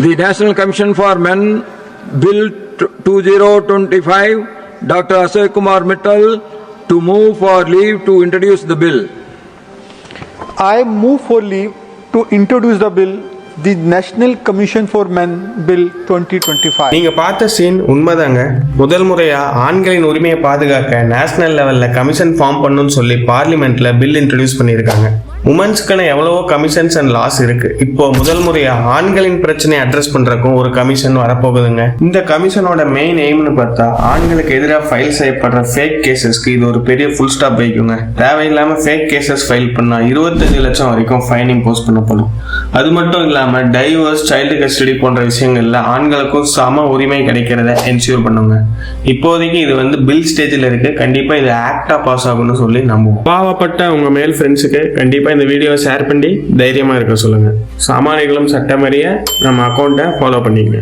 The National Commission for Men Bill 2025, Dr. Ashok Kumar Mittal, to move for leave to introduce the bill. I move for leave to introduce the bill, the National Commission for Men Bill 2025. நீங்க பார்த்த scene உண்மைதாங்க. முதல் முறையா ஆண்களின் உரிமையை பாதுகாக்க national லெவல்ல commission form பண்ணணும்னு சொல்லி பார்லிமெண்ட்ல பில் இன்ட்ரடியூஸ் பண்ணியிருக்காங்க. உமன்ஸ்க்கான எவ்வளவோ கமிஷன்ஸ் அண்ட் லாஸ் இருக்கு. இப்போ முதல் முறையா ஆண்களின் பிரச்சனையை அட்ரஸ் பண்றதுக்கும் ஒரு கமிஷன் வரப்போகுதுங்க. இந்த கமிஷனோட மெயின் எய்ம்னு பார்த்தா ஆண்களுக்கு எதிராக ஃபைல் செய்யப்படுற ஃபேக் கேசஸ்க்கு இது ஒரு பெரிய ஃபுல் ஸ்டாப் வைக்குங்க. தேவையில்லாம ஃபேக் கேசஸ் ஃபைல் பண்ணா 25 லட்சம் வரைக்கும் ஃபைன் இம்போஸ் பண்ணப்படும். அது மட்டும் இல்லாம டைவர்ஸ், சைல்டு கஸ்டடி போன்ற விஷயங்கள்ல ஆண்களுக்கும் சம உரிமை கிடைக்கிறத என்ஷூர் பண்ணுங்க. இப்போதைக்கு இது பில் ஸ்டேஜில் இருக்கு. கண்டிப்பா இது ஆக்டா பாஸ் ஆகும்னு சொல்லி நம்புவோம். பாவப்பட்ட உங்க மேல் ஃப்ரெண்ட்ஸுக்கு கண்டிப்பா இந்த வீடியோவை ஷேர் பண்ணி தைரியமா இருக்க சொல்லுங்க. சாமானிகளும் சட்டமறிய நம்ம அக்கௌண்ட்டை ஃபாலோ பண்ணிக்கங்க.